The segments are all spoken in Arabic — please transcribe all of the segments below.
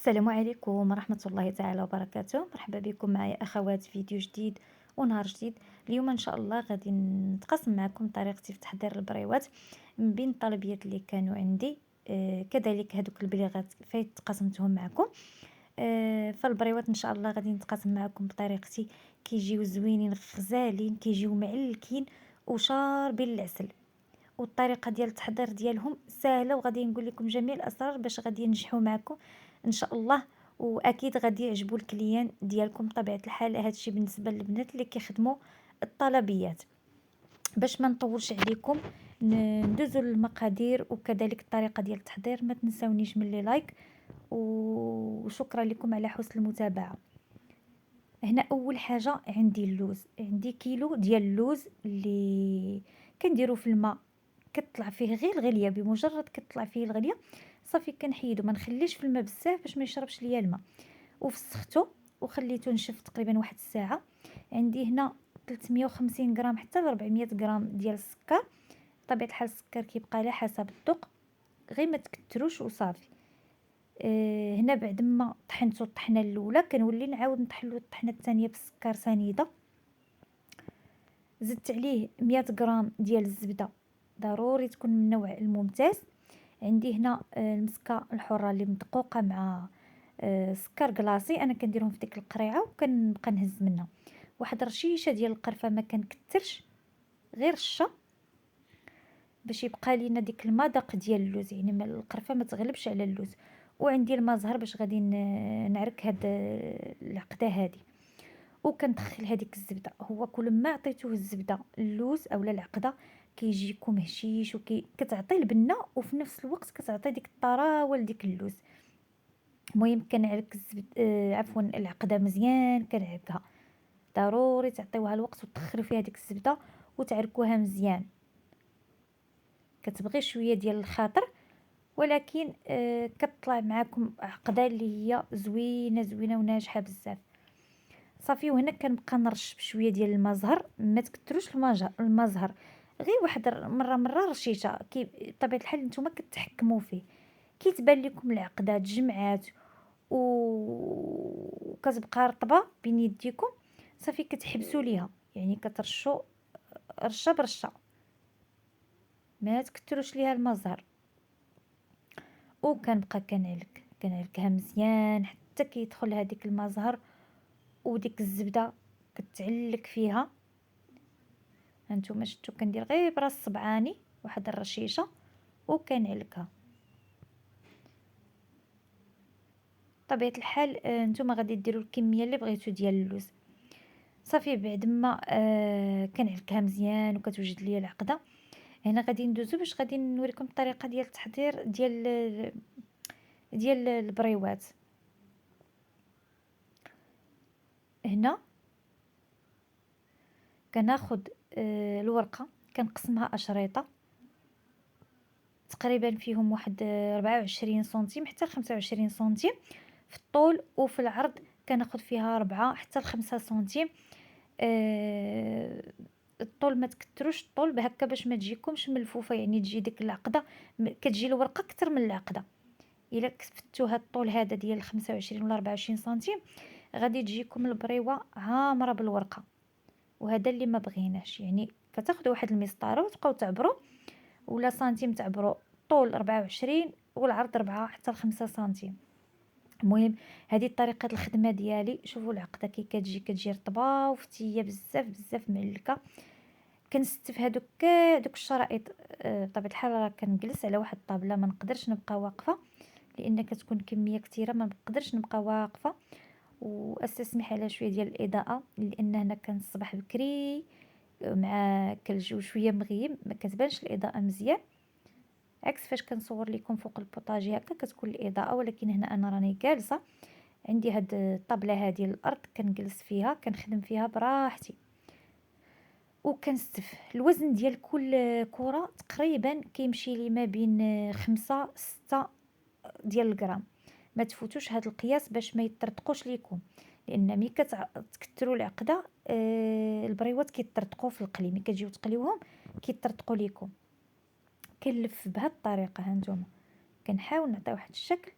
السلام عليكم ورحمة الله تعالى وبركاته. مرحبا بكم معايا أخوات فيديو جديد ونهار جديد. اليوم إن شاء الله غادي نتقاسم معكم طريقتي في تحضير البريوات من بين الطلبيات اللي كانوا عندي. كذلك هذوك البليغات فايت قسمتهم معكم. فالبريوات إن شاء الله غادي نتقاسم معكم بطريقتي، كيجيو زوينين غزالين، كيجيو معلكين وشاربين العسل. والطريقه ديال التحضير ديالهم سهله، وغادي نقول لكم جميع الاسرار باش غادي ينجحوا معكم ان شاء الله. واكيد غادي يعجبوا الكليان ديالكم بطبيعه الحال. هادشي بالنسبه للبنات اللي كيخدموا الطلبيات. باش ما نطولش عليكم ندوزو للمقادير وكذلك الطريقه ديال التحضير. ما تنساونيش من لي لايك، وشكرا لكم على حسن المتابعه. هنا اول حاجه عندي اللوز، عندي كيلو ديال اللوز اللي كنديرو في الماء، كتطلع فيه غير الغليه. بمجرد كتطلع فيه الغليه صافي كنحيدو، ما نخليش في الماء بزاف باش ما يشربش ليا الماء. وفسختو وخليته نشف تقريبا واحد الساعه. عندي هنا 350 غرام حتى ل 400 غرام ديال السكر. بطبيعه الحال السكر كيبقى على حسب الذوق، غير ما تكتروش وصافي. هنا بعد ما طحنتو الطحنه الاولى كنولي نعاود نطحنلو الطحنه الثانيه بالسكر سنيده. زدت عليه 100 غرام ديال الزبده، ضروري تكون من النوع الممتاز. عندي هنا المسكه الحره اللي مدقوقه مع سكر كلاصي، انا كنديرهم في ديك القريعه وكنبقى نهز منها. واحد رشيشه ديال القرفه، ما كنكثرش، غير رشه باش يبقى لينا ديك المذاق ديال اللوز، يعني القرفه ما تغلبش على اللوز. وعندي الماء زهر باش غادي نعرك هاد العقده هادي. وكندخل هذيك الزبده. هو كل ما عطيتوه الزبده اللوز اولا العقده كيجيكم هشيش كتعطي البنه، وفي نفس الوقت كتعطي ديك الطراوه لديك اللوز. المهم كنعرك الزبد عفوا العقده مزيان، كنعركها. ضروري تعطيوها الوقت وتدخلوا فيها ديك الزبده وتعركوها مزيان. كتبغي شويه ديال الخاطر، ولكن كتطلع معاكم عقده اللي هي زوينه زوينه وناجحه بزاف. صافي. وهنا كنبقى نرش بشويه ديال الماء زهر، ما تكتروش الماء زهر، غير واحد مره رشيشه. بطبيعه الحال نتوما كتحكموا فيه. كيتبان لكم العقده تجمعات وكتبقى رطبه بين يديكم، صافي كتحبسوا ليها، يعني كترشوا رشه برشه، ما تكتروش ليها الماء زهر. وكنبقى كنعلكها مزيان حتى كيدخل هذيك الماء زهر وديك الزبده كتعلك فيها. هانتوما شفتوا كندير غير براس صبعاني واحد الرشيشه وكنعلكها. طبيعه الحال نتوما غادي ديروا الكميه اللي بغيتو ديال اللوز. صافي. بعد ما كنعلكها مزيان وكتوجد ليا العقده، هنا غادي ندوزو باش غادي نوريكم الطريقه ديال التحضير ديال البريوات. هنا كناخد الورقه، كنقسمها اشريطه تقريبا فيهم واحد 24 سنتيم حتى 25 سنتيم في الطول، وفي العرض كناخد فيها 4 حتى 5 سنتيم. الطول ما تكتروش الطول بهكا باش ما تجيكمش ملفوفه، يعني تجي ديك العقده كتجي الورقه اكثر من العقده. الا كفتوا هذا الطول هذا ديال 25 ولا 24 سنتيم غادي تجيكم البريوه عامره بالورقه، وهذا اللي ما بغيناش. يعني كتاخذوا واحد المسطره وتبقاو تعبروا، ولا سنتيم تعبروا طول 24 والعرض 4 حتى 5 سنتيم. المهم هذه طريقه الخدمه ديالي. شوفوا العقده كي كتجي رطبه وفتيه بزاف بزاف معلكه. كنستف هذوك الشرائط. بطبيعه الحال راه كنجلس على واحد الطابله، ما نقدرش نبقى واقفه لان كتكون كميه كثيره، ما نقدرش نبقى واقفه. واستسمح على شويه ديال الاضاءه لان هنا كان الصباح بكري مع كالجو شويه مغيم، ما كتبانش الاضاءه مزيان، عكس فاش كنصور لكم فوق البوطاجي هكا كتكون الاضاءه. ولكن هنا انا راني جالسه عندي هاد الطابله هذه الارض، كنجلس فيها كنخدم فيها براحتي وكنستف. الوزن ديال كل كره تقريبا كيمشي لي ما بين 5 6 ديال الغرام. ما تفوتوش هاد القياس باش ما يطرطقوش ليكم، لان ملي كتكثروا العقده البريوات كيطرطقوا في القلي، ملي كتجيو تقليوهم كيطرطقوا ليكم. كنلف بهاد الطريقه. هانتوما كنحاول نعطي واحد الشكل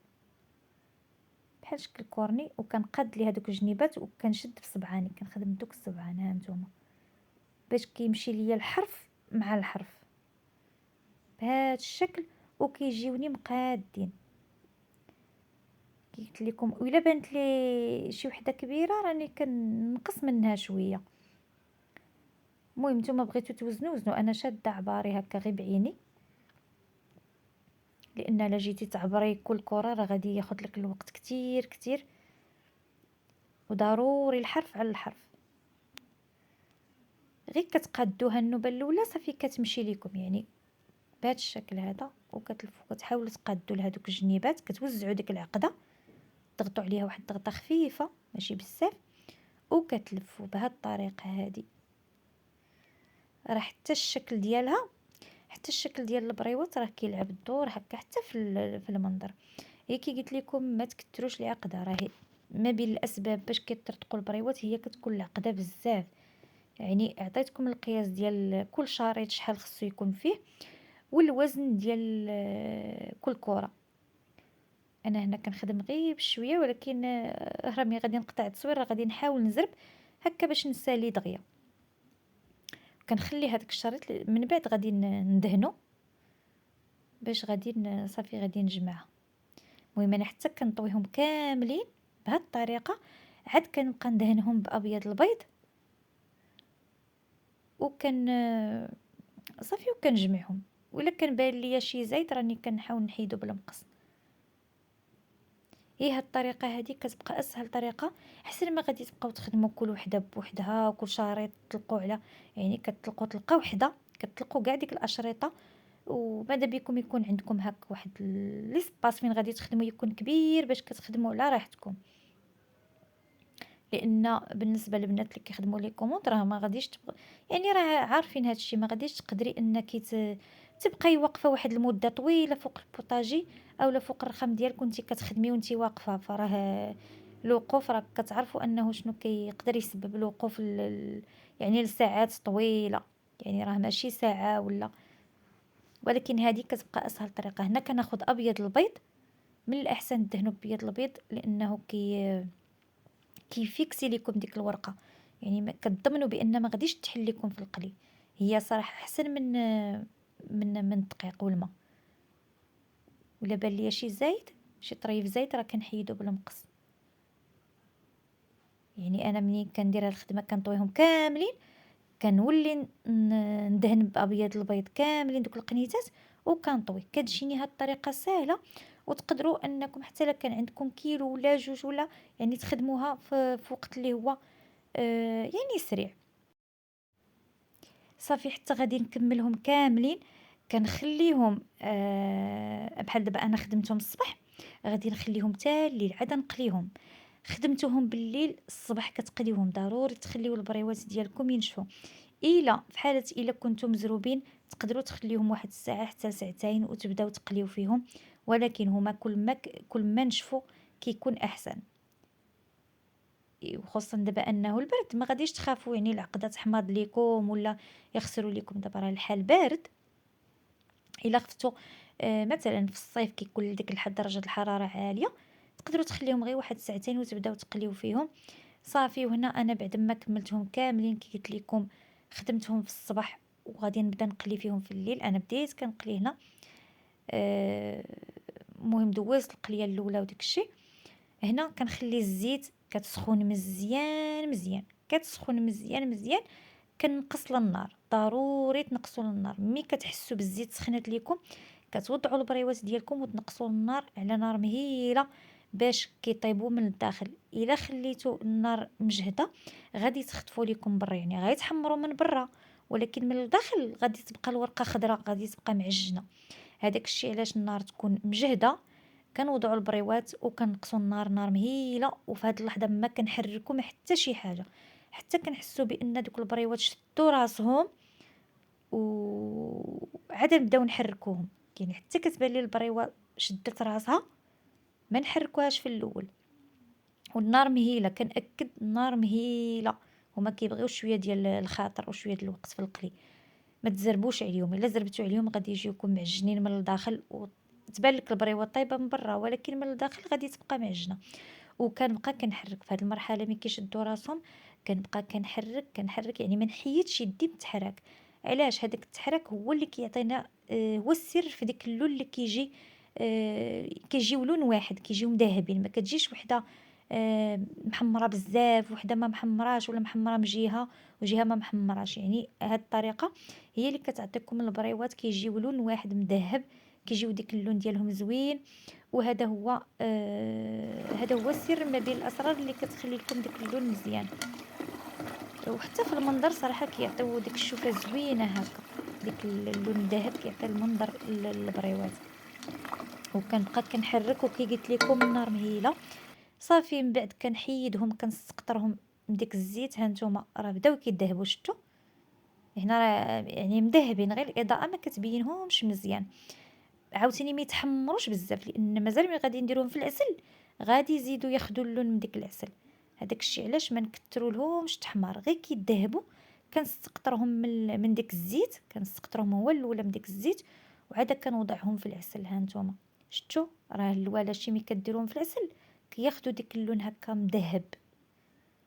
بحال شكل كورني، وكنقاد ليه هادوك الجنيبات وكنشد بصبعاني، كنخدم بدوك الصبعان ها نتوما باش كيمشي ليا الحرف مع الحرف بهذا الشكل، وكيجيوني مقادين. كي قلت لكم وإلا بانت لي شي وحده كبيره راني كنقص منها شويه. المهم نتوما بغيتو توزنوا وزنوا، انا شاده عباري هكا غير بعيني، لان الا جيتي تعبري كل كره راه غادي ياخذ لك الوقت كتير كتير، وضروري الحرف على الحرف. غير كتقادوها النوبه الاولى صافي كتمشي لكم يعني بهذا الشكل هذا، وكتلفوا كتحاولوا تقادوا لهذوك الجنيبات، كتوزعوا ديك العقده، تضغطوا عليها واحد الضغطه خفيفه ماشي بزاف، وكتلفوا بهذه الطريقه هذه. راه حتى الشكل ديالها، حتى الشكل ديال البريوات راه كيلعب الدور هكا حتى في المنظر. هي كي قلت لكم ما تكثروش العقده، راهي ما بين الاسباب باش كيطرطقوا البريوات هي كتكون العقده بزاف. يعني عطيتكم القياس ديال كل شريط شحال خصو يكون فيه، والوزن ديال كل كره. انا هنا كنخدم غير بشويه، ولكن راني غادي نقطع التصوير، راه غادي نحاول نزرب هكا باش نسالي دغيا. كنخلي هذاك الشريط من بعد غادي ندهنو باش غادي صافي غادي نجمعها. المهم انا حتى كنطويهم كاملين بهذه الطريقه، عاد كنبقى ندهنهم بابيض البيض، وكن صافي وكنجمعهم. ولا كان بان ليا شي زايد راني كنحاول نحيدو بالمقص. هي هاد الطريقه هذه كتبقى اسهل طريقه، احسن ما غادي تبقاو تخدموا كل وحده بوحدها، وكل شريط تطلقوا على يعني كتطلقوا طلقه وحده، كتطلقوا كاع ديك الاشرطه. وماذا بكم يكون عندكم هكا واحد ليسباس فين غادي تخدموا يكون كبير باش كتخدموا على راحتكم. لان بالنسبه للبنات اللي كيخدموا لي كوموند راه ما غاديش يعني راه عارفين هذا الشيء، ما غاديش تقدري انك تبقاي واقفه واحد المده طويله فوق البوطاجي اولا فوق الرخام ديالك وانت كتخدمي وانت واقفه. فراه الوقوف راه كتعرفوا انه شنو كيقدر يسبب الوقوف يعني لساعات طويله، يعني راه ماشي ساعه ولا. ولكن هذه كتبقى اسهل طريقه. هنا كناخذ ابيض البيض، من الاحسن ندهنو بابيض البيض لانه كيفيكسي لكم ديك الورقه، يعني ما كتضمنوا بان ما غاديش تحل لكم في القلي. هي صراحه احسن من الدقيق والماء. ولا بان ليا شي زايد شي طريف زايد راه كنحيدو بالمقص. يعني انا ملي كندير هاد الخدمه كنطويهم كاملين، كنولي ندهن بابيض البيض كاملين دوك القنيتات وكنطوي. كتجيني هاد الطريقه سهله، وتقدروا انكم حتى الا كان عندكم كيلو ولا جوج ولا يعني تخدموها في وقت اللي هو يعني سريع. صافي حتى غادي نكملهم كاملين، كنخليهم بحال دابا انا خدمتهم الصباح، غادي نخليهم حتى الليل عاد نقليهم. خدمتوهم بالليل الصباح كتقليوهم، ضروري تخليو البريوات ديالكم ينشفوا. الا في حاله الا كنتم مزروبين تقدروا تخليوهم واحد الساعه حتى ساعتين وتبداو تقليو فيهم، ولكن هما كل ما نشفوا كيكون احسن. وخصوصا دابا انه البرد ما غاديش تخافوا يعني العقده تحماض ليكم ولا يخسروا ليكم. دابا راه الحال بارد، الا خفتوا مثلا في الصيف كيكون ديك درجه الحراره عاليه، تقدروا تخليهم غير واحد ساعتين وتبداو تقليو فيهم. صافي. وهنا انا بعد ما كملتهم كاملين كي قلت لكم خدمتهم في الصباح وغادي نبدا نقلي فيهم في الليل. انا بديت كنقلي هنا المهم دوزت القليه الاولى وداك الشيء. هنا كنخلي الزيت كتسخن مزيان مزيان، كتسخن مزيان مزيان. كنقص النار، ضروري تنقصوا النار. ملي كتحسوا بالزيت سخنت ليكم كتوضعوا البريوات ديالكم وتنقصوا النار على نار مهيله باش كيطيبوا من الداخل. الا خليتوا النار مجهده غادي تخطفوا لكم برا، يعني غيتحمروا من برا ولكن من الداخل غادي تبقى الورقه خضراء، غادي تبقى معجنه. هذاك الشيء علاش النار تكون مجهده. كنوضعوا البريوات وكنقصوا النار نار مهيله، وفي هذه اللحظه ما كنحركوا ما حتى شي حاجه حتى كنحسوا بان دوك البريوات شدوا راسهم، وعاد نبداو نحركوهم. يعني حتى كتبان لي البريوه شدت راسها ما نحركوهاش في الاول. والنار مهيله، كنأكد النار مهيله. هما كيبغيو شويه ديال الخاطر وشويه ديال الوقت في القلي. ما تزربوش عليهم، الا زربتوا عليهم غادي يجيوكم معجنين من الداخل وتبان لك البريوه طيبه من برا ولكن من الداخل غادي تبقى معجنه. وكنبقى كنحرك في هاد المرحلة ملي كيشدوا راسهم، كنبقى كنحرك يعني ما نحيدش يدي من التحراك. علاش؟ هداك التحراك هو اللي كيعطينا هو السر في ديك اللون اللي كيجي. كيجيو لون واحد، كيجيو مذهبين، ما كتجيش وحده محمرة بزاف، وحده ما محمراش، ولا محمرة من جهة وجهة ما محمراش. يعني هاد الطريقة هي اللي كتعطيكم البريوات كيجيو لون واحد مذهب، كيجيو ديك اللون ديالهم زوين. وهذا هو هذا هو السر ما بين الأسرار اللي كتخلي لكم داك اللون مزيان. وحتى في المنظر صراحة كيعطيو ديك الشوفة زوينة هاكا، ديك اللون الذهب كيعطي المنظر للبريوات. وكنبقى كنحرك وكي قلت لكم النار مهيلة. صافي من بعد كنحيدهم كنسقطرهم من ديك الزيت. ها نتوما راه بداو كيذهبوا، شفتوا؟ هنا راه يعني مذهبين، غير الإضاءة ما كتبينهمش مزيان. عاوتاني ما يتحمروش بزاف، لان مازال ملي غادي نديروهم في العسل غادي يزيدوا ياخدوا اللون من ديك العسل. هذاك الشيء علاش ما نكثرولهمش التحمار، غير كيذهبوا كنستقطرهم من ديك الزيت، كنستقطرهم هو الاولى من ديك الزيت، وعاد كنوضعهم في العسل. ها نتوما شفتوا راه الوالاشي ملي كديروهم في العسل كياخدوا ديك اللون هكا مذهب،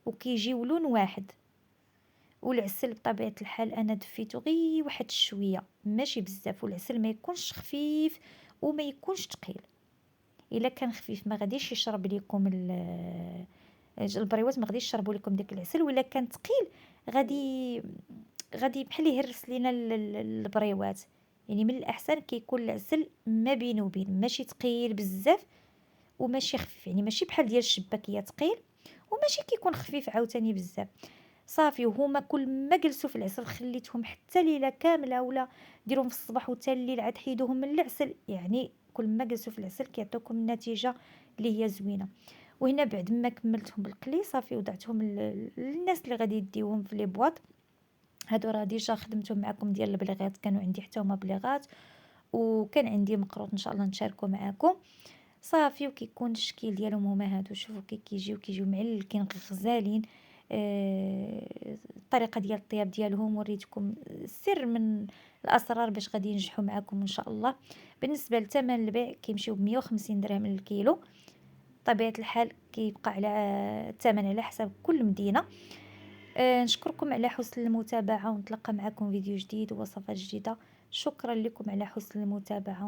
وكيجيو لون واحد. والعسل بطبيعة الحال انا دفيته غير واحد شويه ماشي بزاف، والعسل ما يكونش خفيف وما يكونش ثقيل. الا كان خفيف ما غاديش يشرب لكم البريوات، ما غاديش يشربوا لكم داك العسل. ولا كان ثقيل غادي بحال يهرس لينا البريوات. يعني من الاحسن كيكون العسل ما بين وبين، ماشي ثقيل بزاف وماشي خفيف، يعني ماشي بحال ديال الشباكيه ثقيل وماشي كيكون خفيف عاوتاني بزاف. صافي وهما كل ما جلسوا في العسل خليتهم حتى ليله كامله، ولا ديرهم في الصباح وتا الليل عاد حيدوهم من العسل، يعني كل ما جلسوا في العسل كيعطيوكم النتيجه اللي هي زوينه. وهنا بعد ما كملتهم بالقلي صافي وضعتهم للناس اللي غادي يديوهم في لي بواط. هادو راه ديجا خدمتهم معكم ديال البليغات، كانوا عندي حتى هما بليغات، وكان عندي مقروط ان شاء الله نشاركو معكم. صافي وكيكون الشكل ديالهم هما هادو، شوفوا كيجيو معلكين غزالين. الطريقه ديال الطياب ديالهم وريتكم السر من الاسرار باش غادي ينجحوا معكم ان شاء الله. بالنسبه لثمن البيع كيمشيو ب 150 درهم للكيلو. طبيعه الحال كيبقى على الثمن على حسب كل مدينه. نشكركم على حسن المتابعه، ونتلقى معكم فيديو جديد ووصفات جديده. شكرا لكم على حسن المتابعه.